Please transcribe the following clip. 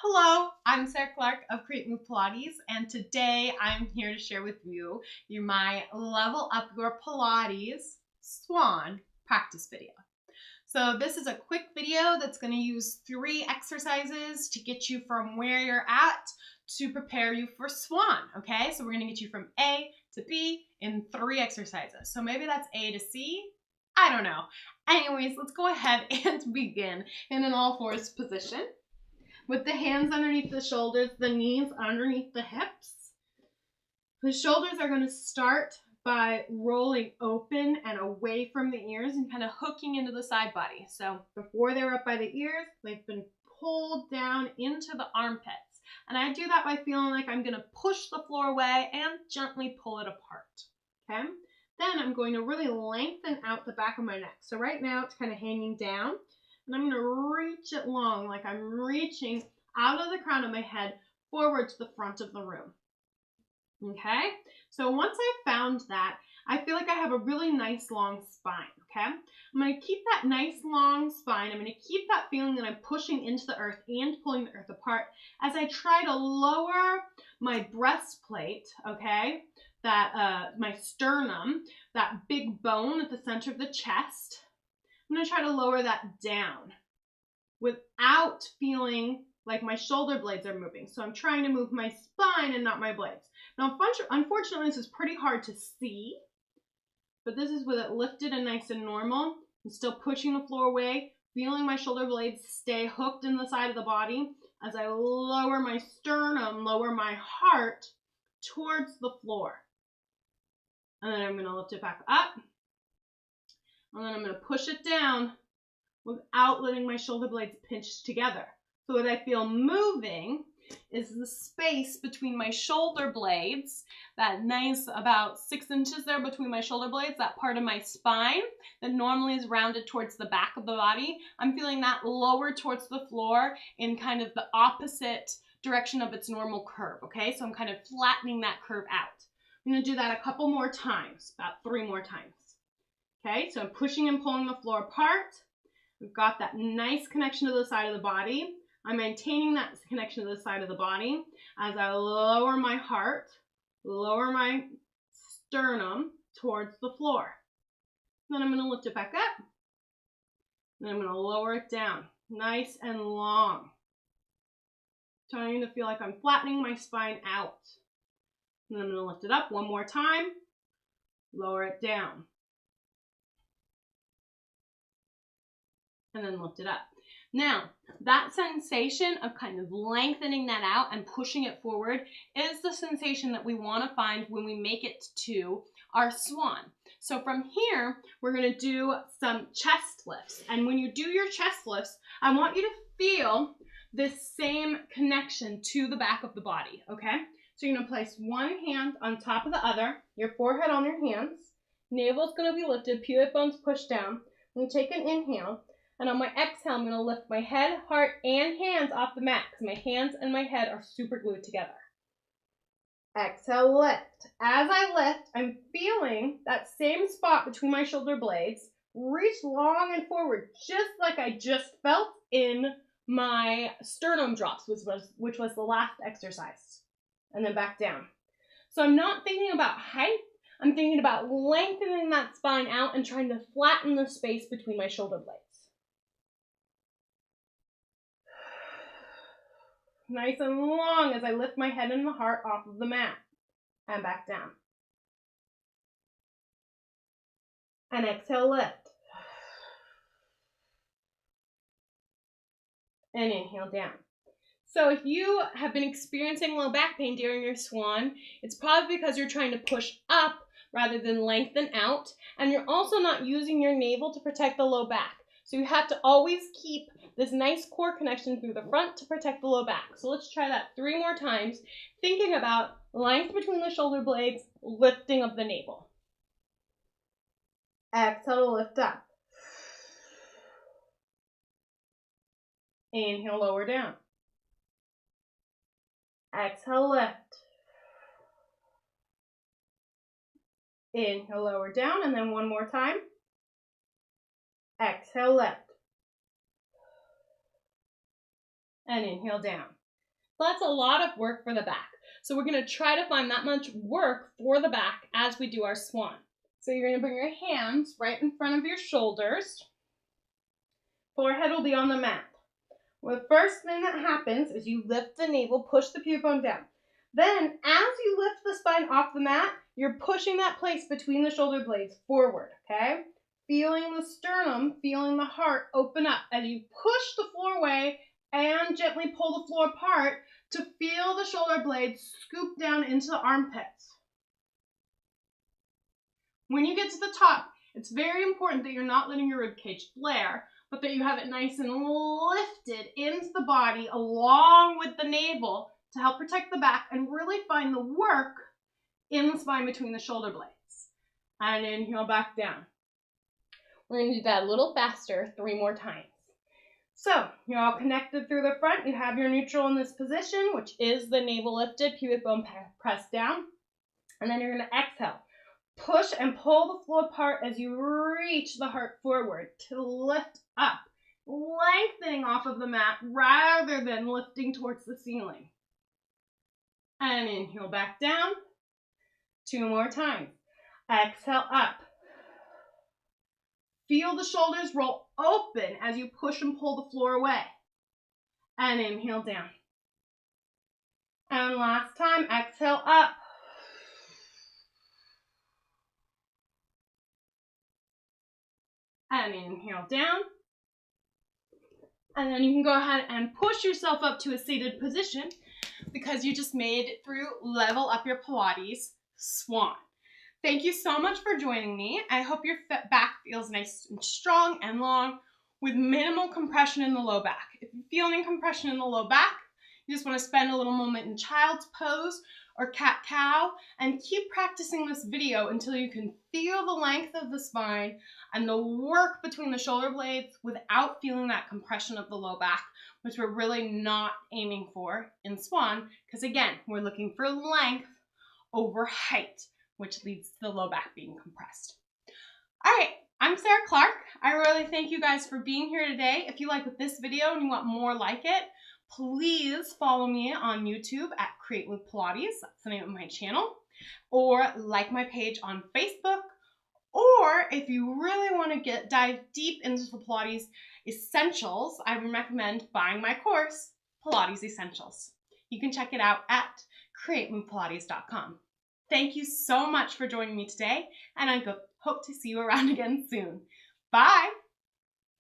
Hello, I'm Sarah Clark of Create Move Pilates, and today I'm here to share with you my Level Up Your Pilates Swan practice video. So this is a quick video that's going to use 3 exercises to get you from where you're at to prepare you for Swan, okay? So we're going to get you from A to B in 3 exercises. So maybe that's A to C, I don't know. Anyways, let's go ahead and begin in an all fours position. With the hands underneath the shoulders, the knees underneath the hips. The shoulders are going to start by rolling open and away from the ears and kind of hooking into the side body. So before they were up by the ears, they've been pulled down into the armpits. And I do that by feeling like I'm going to push the floor away and gently pull it apart. Okay? Then I'm going to really lengthen out the back of my neck. So right now it's kind of hanging down. And I'm going to reach it long, like I'm reaching out of the crown of my head forward to the front of the room. Okay? So once I've found that, I feel like I have a really nice long spine. Okay? I'm going to keep that nice long spine. I'm going to keep that feeling that I'm pushing into the earth and pulling the earth apart as I try to lower my breastplate, okay? My sternum, that big bone at the center of the chest. I'm going to try to lower that down without feeling like my shoulder blades are moving. So I'm trying to move my spine and not my blades. Now, unfortunately, this is pretty hard to see, but this is with it lifted and nice and normal. I'm still pushing the floor away, feeling my shoulder blades stay hooked in the side of the body as I lower my sternum, lower my heart towards the floor. And then I'm going to lift it back up. And then I'm going to push it down without letting my shoulder blades pinch together. So what I feel moving is the space between my shoulder blades, that nice about 6 inches there between my shoulder blades, that part of my spine that normally is rounded towards the back of the body. I'm feeling that lower towards the floor in kind of the opposite direction of its normal curve, okay? So I'm kind of flattening that curve out. I'm going to do that a couple more times, about 3 more times. Okay, so I'm pushing and pulling the floor apart. We've got that nice connection to the side of the body. I'm maintaining that connection to the side of the body as I lower my heart, lower my sternum towards the floor. Then I'm going to lift it back up. Then I'm going to lower it down, nice and long. Trying to feel like I'm flattening my spine out. Then I'm going to lift it up one more time, lower it down. And then lift it up. Now, that sensation of kind of lengthening that out and pushing it forward is the sensation that we want to find when we make it to our swan. So from here, we're going to do some chest lifts. And when you do your chest lifts, I want you to feel this same connection to the back of the body, okay? So you're going to place one hand on top of the other, your forehead on your hands, navel's going to be lifted, pubic bones pushed down. I'm going to take an inhale. And on my exhale, I'm going to lift my head, heart, and hands off the mat because my hands and my head are super glued together. Exhale, lift. As I lift, I'm feeling that same spot between my shoulder blades reach long and forward, just like I just felt in my sternum drops, which was the last exercise. And then back down. So I'm not thinking about height. I'm thinking about lengthening that spine out and trying to flatten the space between my shoulder blades. Nice and long as I lift my head and the heart off of the mat and back down. And exhale, lift. And inhale down. So if you have been experiencing low back pain during your swan, it's probably because you're trying to push up rather than lengthen out, and you're also not using your navel to protect the low back. So you have to always keep this nice core connection through the front to protect the low back. So let's try that 3 more times, thinking about length between the shoulder blades, lifting of the navel. Exhale to lift up. Inhale, lower down. Exhale, lift. Inhale, lower down, and then one more time. Exhale, lift. And inhale down. That's a lot of work for the back. So we're gonna try to find that much work for the back as we do our swan. So you're gonna bring your hands right in front of your shoulders. Forehead will be on the mat. Well, the first thing that happens is you lift the navel, push the pubic bone down. Then, as you lift the spine off the mat, you're pushing that place between the shoulder blades forward, okay? Feeling the sternum, feeling the heart open up as you push the floor away and gently pull the floor apart to feel the shoulder blades scoop down into the armpits. When you get to the top, it's very important that you're not letting your ribcage flare, but that you have it nice and lifted into the body along with the navel to help protect the back and really find the work in the spine between the shoulder blades. And inhale back down. We're going to do that a little faster, 3 more times. So you're all connected through the front. You have your neutral in this position, which is the navel lifted, pubic bone pressed down. And then you're going to exhale. Push and pull the floor apart as you reach the heart forward to lift up, lengthening off of the mat rather than lifting towards the ceiling. And inhale back down. 2 more times. Exhale up. Feel the shoulders roll open as you push and pull the floor away. And inhale down. And last time, exhale up. And inhale down. And then you can go ahead and push yourself up to a seated position because you just made it through Level Up Your Pilates Swan. Thank you so much for joining me. I hope your back feels nice and strong and long with minimal compression in the low back. If you feel any compression in the low back, you just want to spend a little moment in child's pose or cat-cow and keep practicing this video until you can feel the length of the spine and the work between the shoulder blades without feeling that compression of the low back, which we're really not aiming for in Swan, because again, we're looking for length over height, which leads to the low back being compressed. All right, I'm Sarah Clark. I really thank you guys for being here today. If you like this video and you want more like it, please follow me on YouTube at Create with Pilates. That's the name of my channel. Or like my page on Facebook. Or if you really want to dive deep into the Pilates essentials, I would recommend buying my course, Pilates Essentials. You can check it out at createwithpilates.com. Thank you so much for joining me today, and I hope to see you around again soon. Bye!